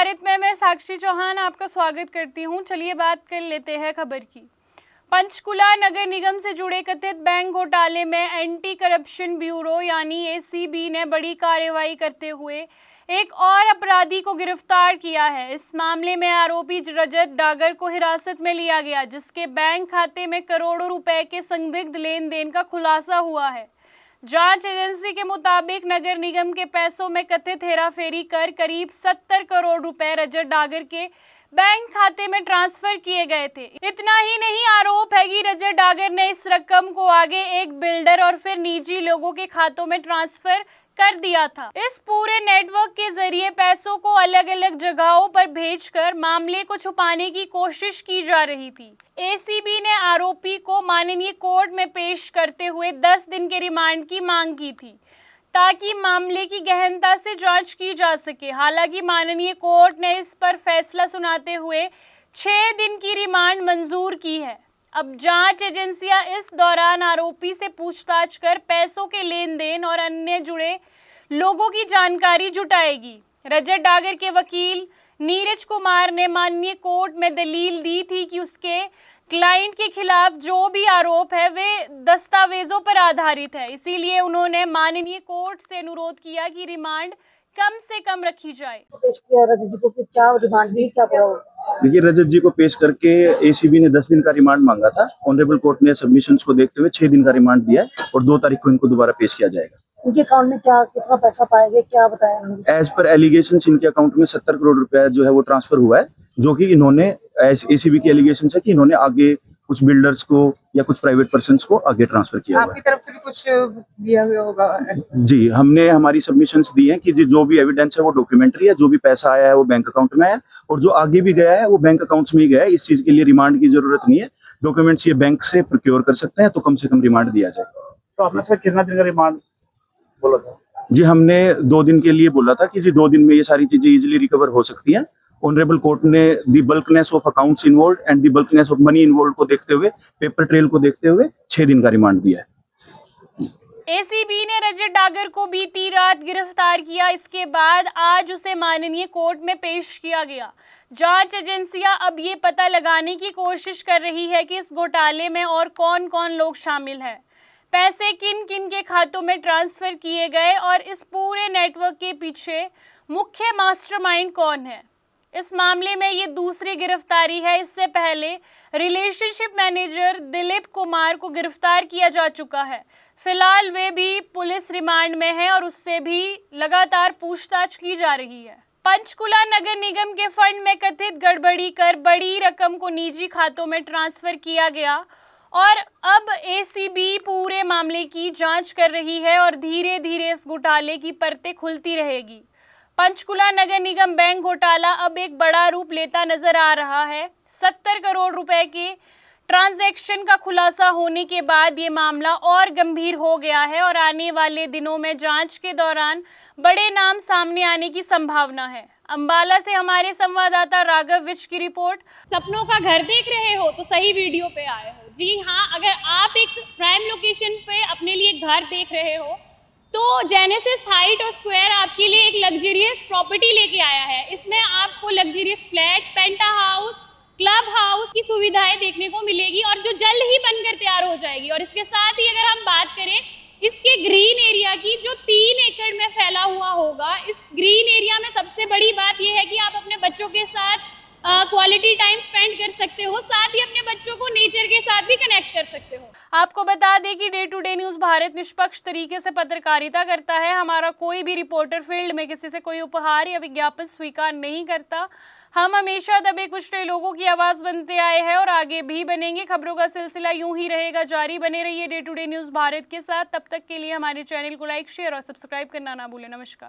भारत में मैं साक्षी चौहान आपका स्वागत करती हूं। चलिए बात कर लेते हैं खबर की। पंचकुला नगर निगम से जुड़े कथित बैंक घोटाले में एंटी करप्शन ब्यूरो यानी एसीबी ने बड़ी कार्रवाई करते हुए एक और अपराधी को गिरफ्तार किया है। इस मामले में आरोपी रजत डागर को हिरासत में लिया गया, जिसके बैंक खाते में करोड़ों रुपए के संदिग्ध लेन देन का खुलासा हुआ है। जांच एजेंसी के मुताबिक नगर निगम के पैसों में कथित हेराफेरी कर करीब 70 करोड़ रुपए रजत डागर के बैंक खाते में ट्रांसफर किए गए थे। इतना ही नहीं, आरोप है कि रजत डागर ने इस रकम को आगे एक बिल्डर और फिर निजी लोगों के खातों में ट्रांसफर कर दिया था। इस पूरे नेटवर्क के जरिए पैसों को अलग अलग जगहों पर भेजकर मामले को छुपाने की कोशिश की जा रही थी। एसीबी ने आरोपी को माननीय कोर्ट में पेश करते हुए 10 दिन के रिमांड की मांग की थी, ताकि मामले की गहनता से जांच की जा सके। हालांकि माननीय कोर्ट ने इस पर फैसला सुनाते हुए 6 दिन की रिमांड मंजूर की है। अब जांच एजेंसियां इस दौरान आरोपी से पूछताछ कर पैसों के लेन देन और अन्य जुड़े लोगों की जानकारी जुटाएगी। रजत डागर के वकील नीरज कुमार ने माननीय कोर्ट में दलील दी थी कि उसके क्लाइंट के खिलाफ जो भी आरोप है वे दस्तावेजों पर आधारित है, इसीलिए उन्होंने माननीय कोर्ट से अनुरोध किया कि रिमांड कम से कम रखी जाए। रजत जी को क्या रिमांड दी, क्या देखिए, रजत जी को पेश करके एसीबी ने 10 दिन का रिमांड मांगा था। ऑनरेबल कोर्ट ने सबमिशंस को देखते हुए 6 दिन का रिमांड दिया है और 2 तारीख को इनको दोबारा पेश किया जाएगा। इनके अकाउंट में क्या कितना पैसा पाएंगे, क्या बताया? एज पर एलिगेशन इनके अकाउंट में 70 करोड़ रुपया जो है वो ट्रांसफर हुआ है, जो कि इन्होंने एसीबी के एलिगेशन है कि इन्होंने आगे कुछ बिल्डर्स को या कुछ प्राइवेट पर्सन्स को आगे ट्रांसफर किया हुआ है। आपकी तरफ से भी कुछ दिया हुआ होगा? जी, हमने हमारी सबमिशंस दी हैं कि जो भी एविडेंस है वो डॉक्यूमेंट्री है। जो भी पैसा आया है वो बैंक अकाउंट में है और जो आगे भी गया है वो बैंक अकाउंट्स में ही गया है। इस चीज के लिए रिमांड की जरूरत नहीं है। डॉक्यूमेंट्स ये बैंक से प्रोक्योर कर सकते हैं, तो कम से कम रिमांड दिया जाए। तो आपने सर कितना दिन का रिमांड बोला था? जी, हमने 2 दिन के लिए बोला था कि जी 2 दिन में ये सारी चीजें इजीली रिकवर हो सकती हैं। ऑनरेबल कोर्ट ने the bulkiness of accounts involved and the bulkiness of money involved को देखते हुए, पेपर ट्रेल को देखते हुए 6 दिन का रिमांड दिया है। एसीबी ने रजत डागर को बीती रात गिरफ्तार किया। इसके बाद आज उसे माननीय कोर्ट में पेश किया गया। जांच एजेंसियां अब ये पता लगाने की कोशिश कर रही है कि इस घोटाले में और कौन कौन लोग शामिल हैं, पैसे किन किन के खातों में ट्रांसफर किए गए और इस पूरे नेटवर्क के पीछे मुख्य मास्टरमाइंड कौन है। इस मामले में ये दूसरी गिरफ्तारी है। इससे पहले रिलेशनशिप मैनेजर दिलीप कुमार को गिरफ्तार किया जा चुका है। फिलहाल वे भी पुलिस रिमांड में है और उससे भी लगातार पूछताछ की जा रही है। पंचकुला नगर निगम के फंड में कथित गड़बड़ी कर बड़ी रकम को निजी खातों में ट्रांसफर किया गया और अब एसीबी पूरे मामले की जांच कर रही है और धीरे धीरे इस घोटाले की परतें खुलती रहेगी। पंचकुला नगर निगम बैंक घोटाला अब एक बड़ा रूप लेता नजर आ रहा है। 70 करोड़ रुपए के ट्रांजैक्शन का खुलासा होने के बाद ये मामला और गंभीर हो गया है और आने वाले दिनों में जांच के दौरान बड़े नाम सामने आने की संभावना है। अंबाला से हमारे संवाददाता राघव विज की रिपोर्ट। सपनों का घर देख रहे हो तो सही वीडियो पे आए हो। जी हाँ, अगर आप एक प्राइम लोकेशन पे अपने लिए घर देख रहे हो तो जेनेसिस हाइट और स्क्वायर आपके लिए एक लग्जरियस प्रॉपर्टी लेके आया है। इसमें आपको लग्जरियस फ्लैट, पेंटा हाउस, क्लब हाउस की सुविधाएं देखने को मिलेगी और जो जल्द ही बनकर तैयार हो जाएगी। और इसके साथ ही अगर हम बात करें इसके ग्रीन एरिया की, जो 3 एकड़ में फैला हुआ होगा, इस ग्रीन एरिया में सबसे बड़ी बात यह है कि आप अपने बच्चों के साथ क्वालिटी टाइम स्पेंड कर सकते हो, साथ ही अपने बच्चों को नेचर के साथ भी कनेक्ट कर सकते हो। आपको बता दें कि day to day news Bharat निष्पक्ष तरीके से पत्रकारिता करता है। हमारा कोई भी रिपोर्टर फील्ड में किसी से कोई उपहार या विज्ञापन स्वीकार नहीं करता। हम हमेशा दबे कुचले लोगों की आवाज़ बनते आए हैं और आगे भी बनेंगे। खबरों का सिलसिला यूं ही रहेगा जारी। बने रहिए day to day news Bharat के साथ। तब तक के लिए हमारे चैनल को लाइक, शेयर और सब्सक्राइब करना ना भूलें। नमस्कार।